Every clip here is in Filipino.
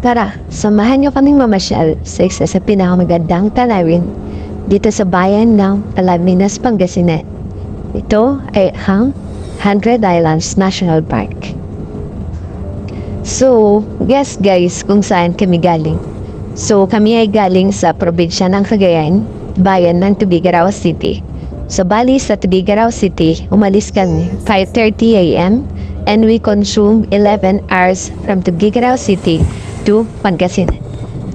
Tara, samahan niyo kaming mamasyal sa isa sa pinakamagandang tanawin dito sa bayan ng Alaminos, Pangasinan. Ito ay ang 100 Islands National Park. So, guess guys kung saan kami galing. So, kami ay galing sa probinsya ng Cagayan, bayan ng Tubigaraw City. So, bali sa Tubigaraw City, umalis kami 5:30 a.m. and we consume 11 hours from Tubigaraw City to Pangasinan.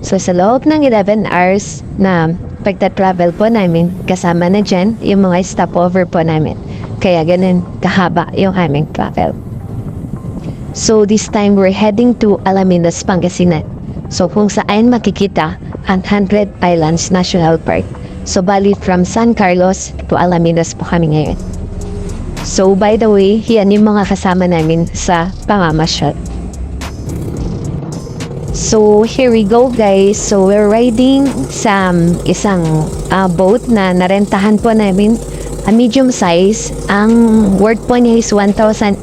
So sa loob ng 11 hours na pagta-travel po namin, kasama na dyan yung mga stopover po namin. Kaya ganun kahaba yung aming travel. So this time we're heading to Alaminos, Pangasinan. So kung saan makikita ang 100 Islands National Park. So bali from San Carlos to Alaminos po kami ngayon. So by the way, yan yung mga kasama namin sa pamamasyal. So, here we go guys. So, we're riding sa isang boat na narentahan po namin. A medium size. Ang worth po niya is 1,800.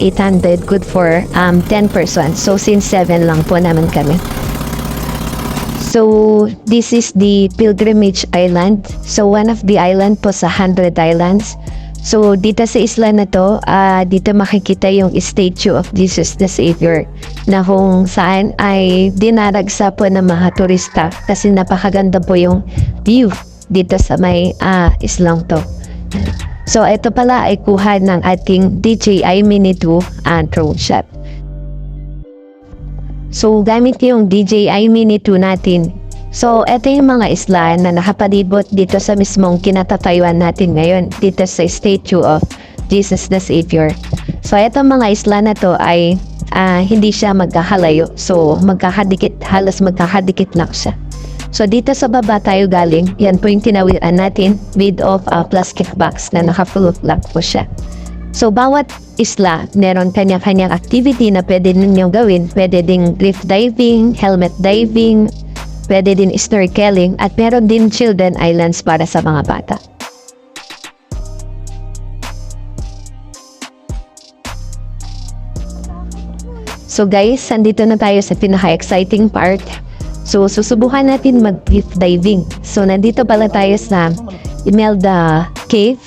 Good for 10 persons. So, since 7 lang po naman kami. So, this is the Pilgrimage Island. So, one of the island po sa 100 Islands. So, dito sa isla na to, dito makikita yung statue of Jesus the Savior na kung saan ay dinaragsa po ng mga turista kasi napakaganda po yung view dito sa may islang to. So, ito pala ay kuha ng ating DJI Mini 2 drone shot. So, gamit yung DJI Mini 2 natin. So, ito yung mga isla na nakapalibot dito sa mismong kinatatayuan natin ngayon, dito sa statue of Jesus the Savior. So, itong mga isla na to ay hindi siya magkakalayo. So, halos magkakadikit lang siya. So, dito sa baba tayo galing, yan po yung tinawiran natin with of plastic box na naka-float lang po siya. So, bawat isla, meron kanya-kanyang activity na pwede ninyong gawin. Pwede ding reef diving, helmet diving, pwede din snorkeling, at meron din children islands para sa mga bata. So guys, andito na tayo sa pinaka-exciting part. So susubukan natin mag-reef diving. So nandito pala tayo sa Imelda Cave,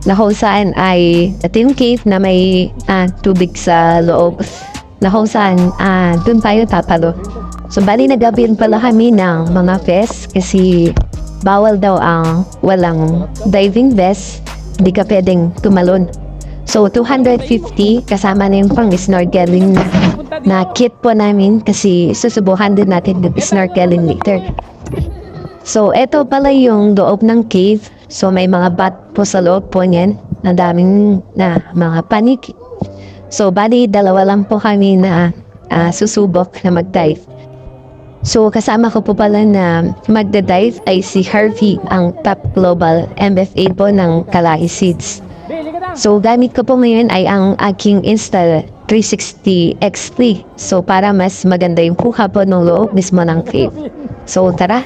na kung saan ay ito yung cave na may tubig sa loob, na kung saan dun tayo tatalo. So, bali nagabin pala kami ng mga vest kasi bawal daw ang walang diving vest. Hindi ka pwedeng tumalon. So, 250 kasama na yung pang snorkeling na kit po namin kasi susubukan din natin ng snorkeling later. So, eto pala yung loob ng cave. So, may mga bat po sa loob po niyan. Na daming na mga panik. So, bali dalawa lang po kami na susubok na mag-dive. So, kasama ko po pala na magda-dive ay si Harvey, ang top global MFA po ng Kalaki Seeds. So, gamit ko po ngayon ay ang aking Insta360 X3. So, para mas maganda yung kuha po ng loob mismo ng cave. So, tara!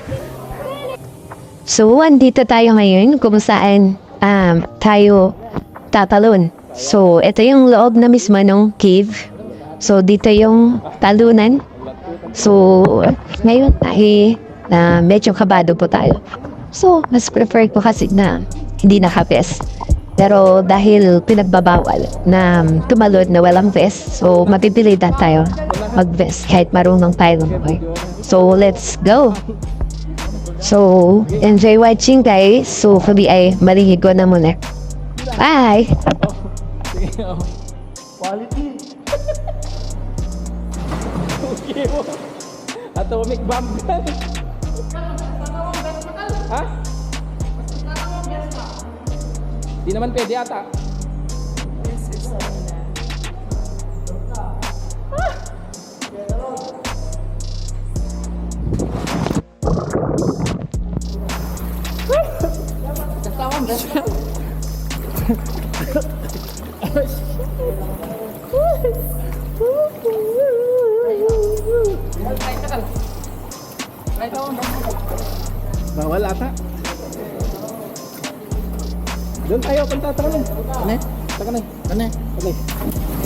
So, andito tayo ngayon kung saan tayo tatalon. So, ito yung loob na mismo ng cave. So, dito yung talunan. So, ngayon ay medyo kabado po tayo. So, mas prefer ko kasi na hindi naka-vest. Pero dahil pinagbabawal na tumalon na walang vest, so mapipilitan tayo mag-vest kahit marunong tayo ng So, let's go! So, enjoy watching guys. So, kami ay marihigo na muna. Bye! Quality. Okay mo. Atomic bomb gun. Ha? Di naman pwede ata. Bawal ata. Doon tayo, punta ka lang. Kane? Taka na. Kane? Okay.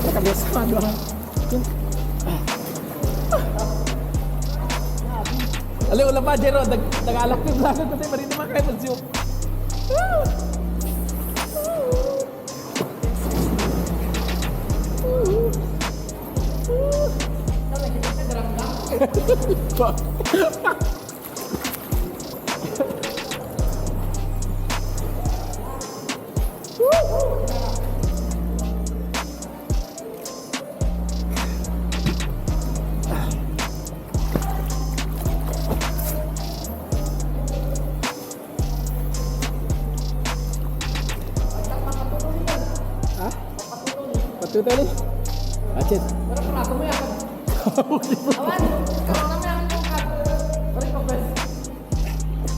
Taka bes. Doon. Ali, ulam pa, Jero. Nag-alak yung lahat ko tayo. Marin naman kayo, Mansyo. Patuloy ni. Acit.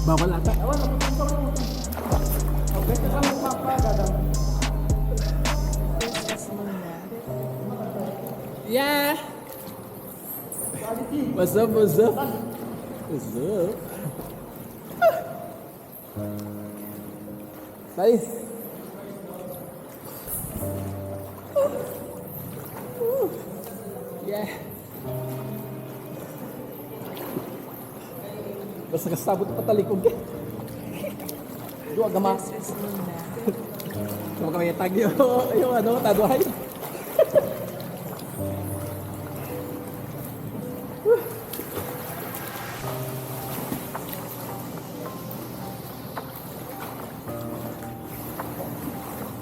Bawal ata. Yeah. What's up? What's up? What's up? Guys. Yeah. Basta kasabot pa talikod ka. Dua gama. Sama kami tag yung ano, taduhay.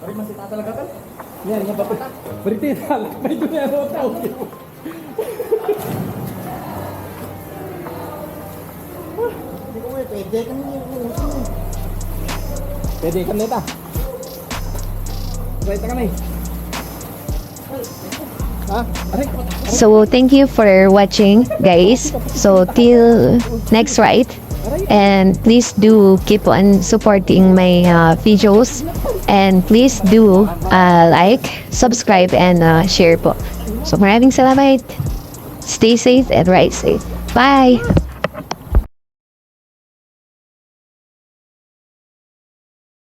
Pari masih tak talaga kan? Yan, nga pa. Berarti talak pa ito na ano tao. Hindi ko may pwede kami yung Pwede ka neta. Right ka na eh. Ha? Aray. So thank you for watching, guys. So till next ride, and please do keep on supporting my videos, and please do like, subscribe, and share po. So maraming salamat. Stay safe and ride safe. Bye.